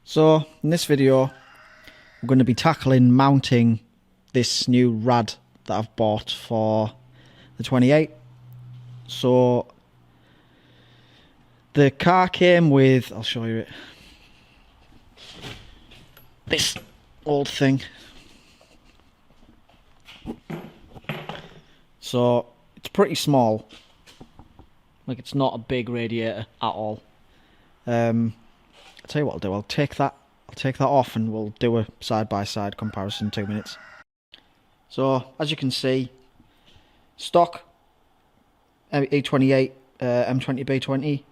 So in this video we're going to be tackling mounting this new rad that I've bought for the 28. So the car came with, I'll show you it, this old thing. So it's pretty small, like it's not a big radiator at all. I'll tell you what I'll do, I'll take that off and we'll do a side-by-side comparison in 2 minutes. So as you can see, stock E28 M20B20,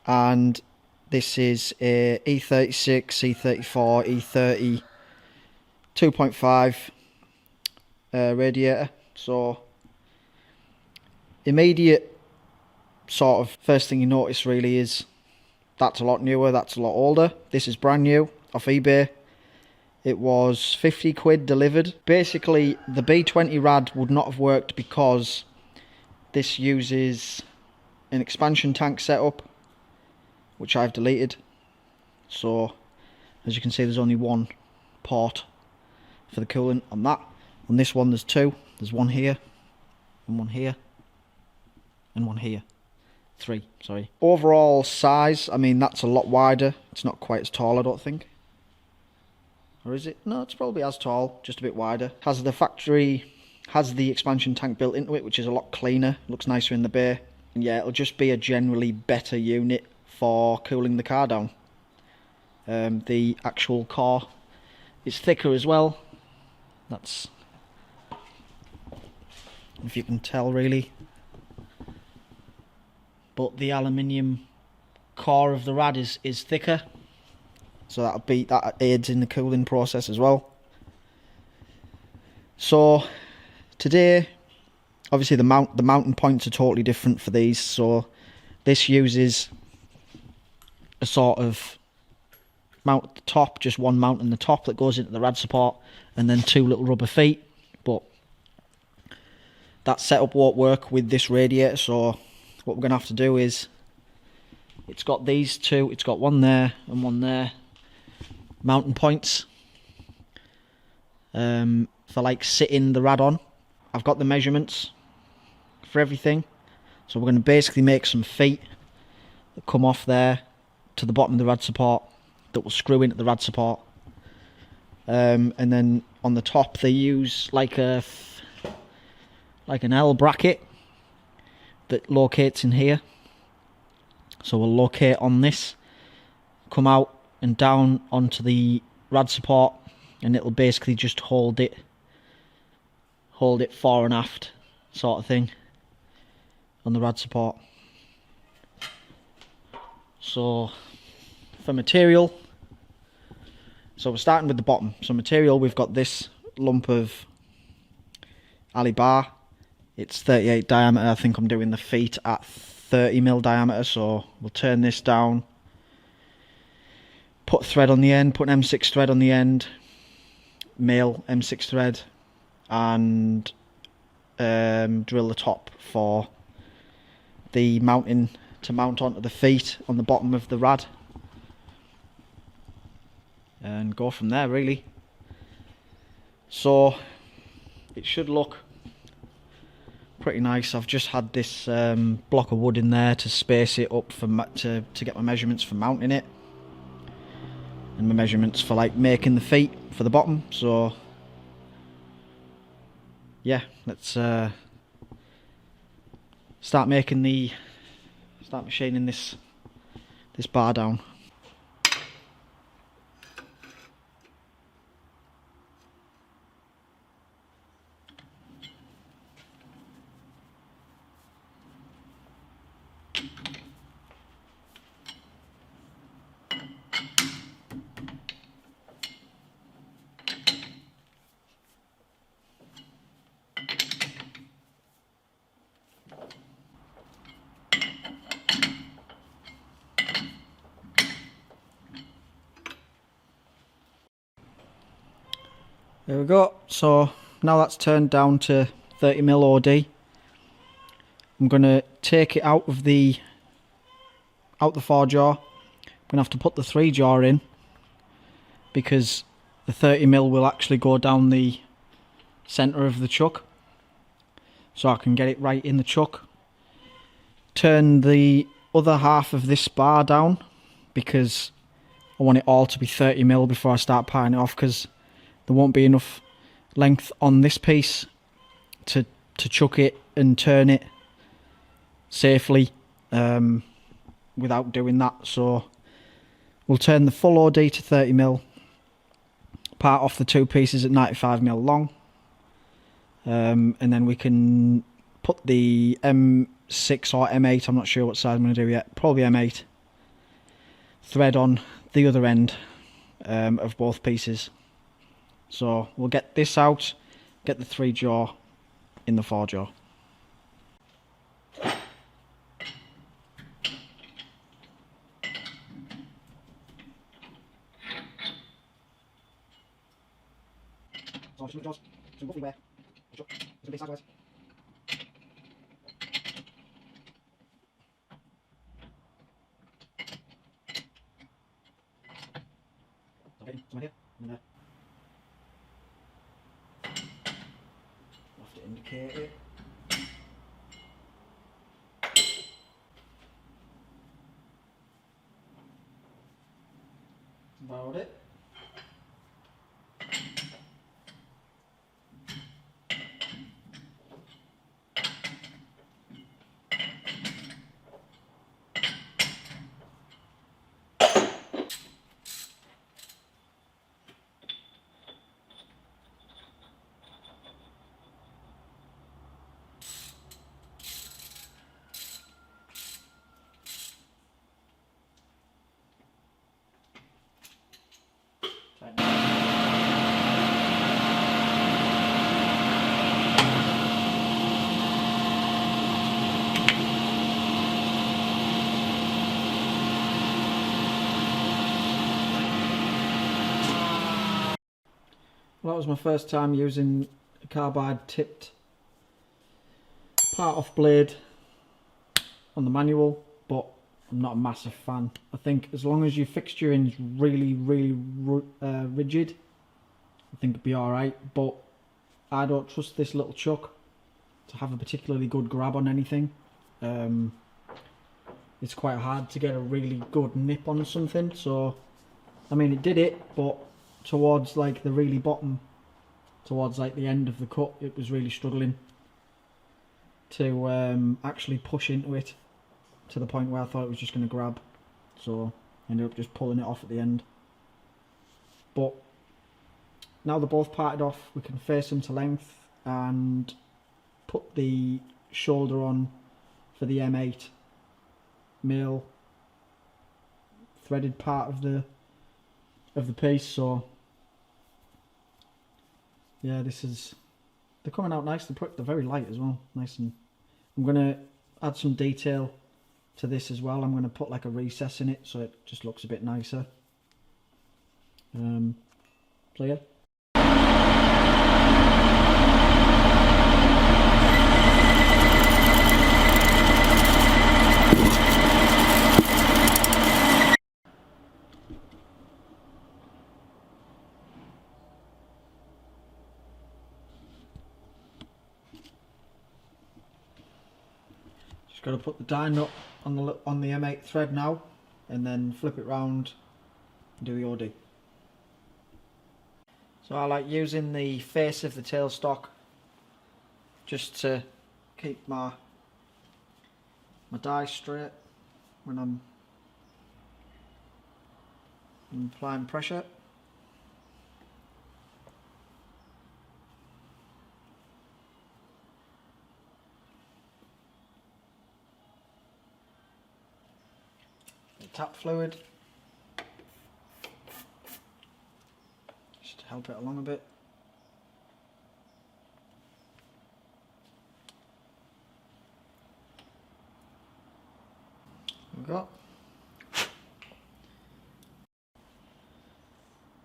and this is a E36, E34, E30 2.5 radiator. So immediate sort of first thing you notice really is that's a lot newer, that's a lot older. This is brand new off eBay. It was 50 quid delivered. Basically the B20 rad would not have worked because this uses an expansion tank setup, which I've deleted. So as you can see, there's only one port for the coolant on that. On this one there's two. There's one here and one here and one here. Three, sorry. Overall size, I mean, that's a lot wider. It's not quite as tall, I don't think. Or is it? No, it's probably as tall, just a bit wider. Has the expansion tank built into it, which is a lot cleaner. Looks nicer in the bay. And yeah, it'll just be a generally better unit for cooling the car down. The actual core is thicker as well. That's, if you can tell really. But the aluminium core of the rad is thicker, so that aids in the cooling process as well. So today, obviously the mounting points are totally different for these. So this uses a sort of mount at the top, just one mount in the top that goes into the rad support, and then two little rubber feet. But that setup won't work with this radiator, so what we're going to have to do is, it's got these two, it's got one there and one there, mounting points for like sitting the rad on. I've got the measurements for everything, so we're going to basically make some feet that come off there to the bottom of the rad support that will screw into the rad support, and then on the top they use like an L bracket that locates in here. So we'll locate on this, come out and down onto the rad support, and it'll basically just hold it fore and aft sort of thing on the rad support. So for material, so we're starting with the bottom. So material, we've got this lump of Ali bar. It's 38 diameter. I think I'm doing the feet at 30mm diameter, so we'll turn this down, put thread on the end, put an M6 thread on the end, male M6 thread, and drill the top for the mounting to mount onto the feet on the bottom of the rad. and go from there really. So it should look pretty nice. I've just had this block of wood in there to space it up for to get my measurements for mounting it, and my measurements for like making the feet for the bottom. So yeah, let's start machining this bar down. There we go. So now that's turned down to 30mm OD. I'm gonna take it out the 4 jaw. I'm gonna have to put the 3 jaw in because the 30mm will actually go down the centre of the chuck, so I can get it right in the chuck. Turn the other half of this bar down because I want it all to be 30mm before I start piling it off, because there won't be enough length on this piece to chuck it and turn it safely without doing that. So we'll turn the full OD to 30mm, part off the 2 pieces at 95mm long, and then we can put the M6 or M8, I'm not sure what size I'm going to do yet, probably M8 thread on the other end of both pieces. So we'll get this out, get the 3 jaw in the 4 jaw. Have to indicate it. About it. Well, that was my first time using a carbide tipped part off blade on the manual, but I'm not a massive fan. I think as long as your fixturing is really rigid, I think it'd be alright, but I don't trust this little chuck to have a particularly good grab on anything. It's quite hard to get a really good nip on something, so I mean it did it, but towards like the really bottom, towards like the end of the cut, it was really struggling to actually push into it to the point where I thought it was just going to grab, so I ended up just pulling it off at the end. But now they're both parted off, we can face them to length and put the shoulder on for the M8 male threaded part of the piece. So yeah, they're coming out nice. They're very light as well, nice. And I'm gonna add some detail to this as well. I'm gonna put like a recess in it so it just looks a bit nicer. So yeah. Got to put the die nut on the M8 thread now, and then flip it round and do the OD. So I like using the face of the tailstock just to keep my die straight when I'm applying pressure. Tap fluid just to help it along a bit. There we go.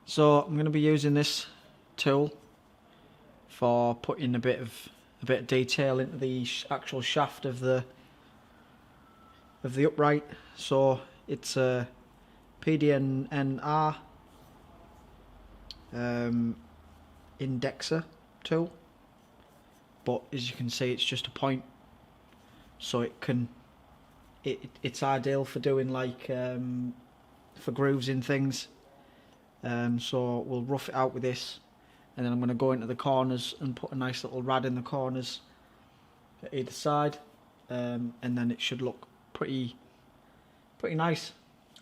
So I'm going to be using this tool for putting a bit of detail into the actual shaft of the upright. So it's a PDNR indexer tool, but as you can see, it's just a point, so it's ideal for doing like for grooves in things. So we'll rough it out with this, and then I'm going to go into the corners and put a nice little rad in the corners at either side, and then it should look pretty nice.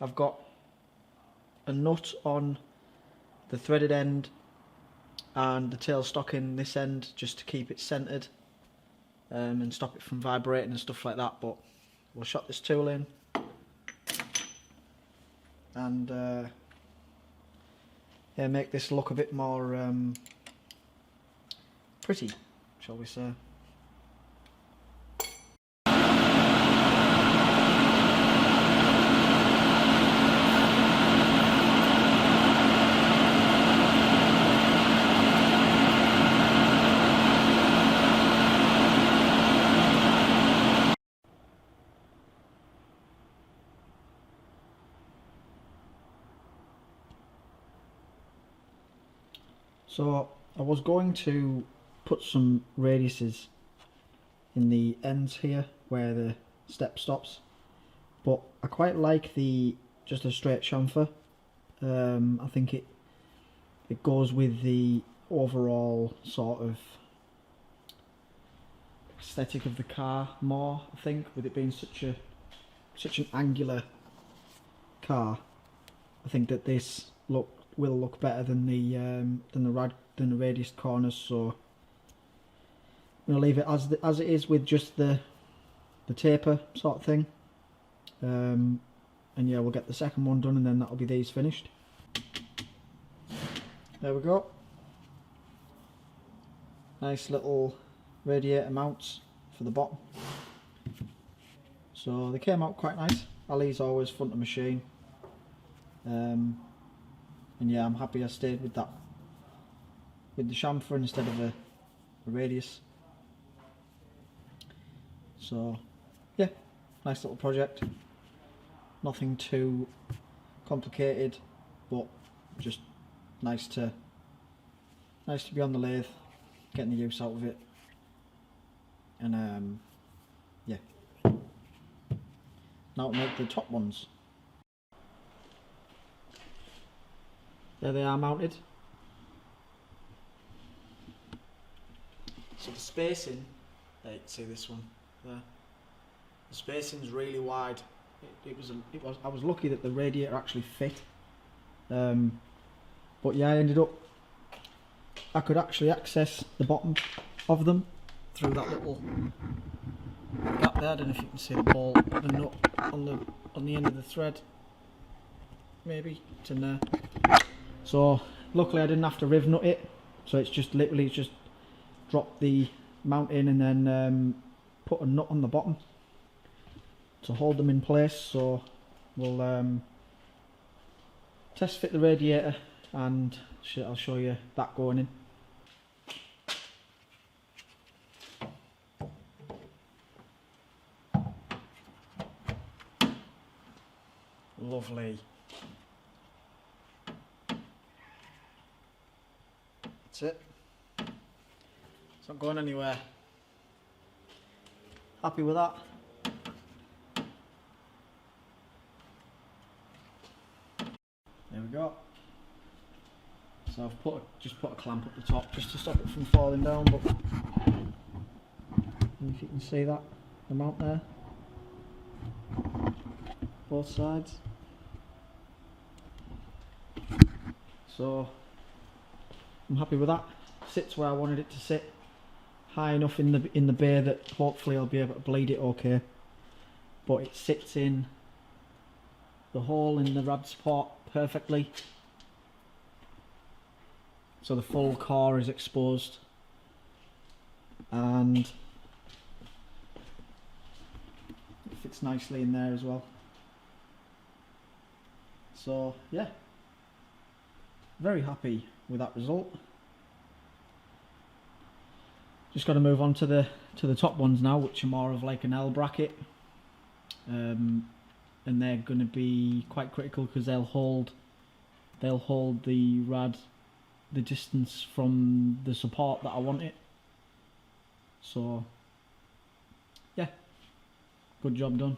I've got a nut on the threaded end and the tailstock in this end just to keep it centered and stop it from vibrating and stuff like that, but we'll shot this tool in and yeah, make this look a bit more pretty, shall we say. So I was going to put some radiuses in the ends here where the step stops, but I quite like just a straight chamfer. I think it goes with the overall sort of aesthetic of the car more. I think with it being such an angular car, I think that this will look better than the radius corners. So I'm gonna leave it as it is with just the taper sort of thing. And yeah, we'll get the second one done, and then that'll be these finished. There we go. Nice little radiator mounts for the bottom. So they came out quite nice. Ali's always fun to machine. And yeah, I'm happy I stayed with that, with the chamfer instead of a radius. So yeah, nice little project. Nothing too complicated, but just nice to be on the lathe, getting the use out of it. And yeah, now to make the top ones. There they are mounted. So the spacing, you can see this one there. The spacing's really wide. I was lucky that the radiator actually fit. But yeah, I could actually access the bottom of them through that little gap there. I don't know if you can see the ball, the nut on the end of the thread. Maybe it's in there. So luckily I didn't have to riv nut it, so it's just literally just drop the mount in and then put a nut on the bottom to hold them in place. So we'll test fit the radiator and I'll show you that going in. Lovely. That's it. It's not going anywhere. Happy with that? we go. So I've just put a clamp up the top just to stop it from falling down, but if you can see that, the mount there, both sides. So I'm happy with that. Sits where I wanted it to sit, high enough in the bay that hopefully I'll be able to bleed it okay. But it sits in the hole in the rad support perfectly, so the full core is exposed, and it fits nicely in there as well. So yeah, very happy with that result. Just got to move on to the top ones now, which are more of like an L bracket, and they're going to be quite critical because they'll hold the rad the distance from the support that I want it. So yeah, good job done.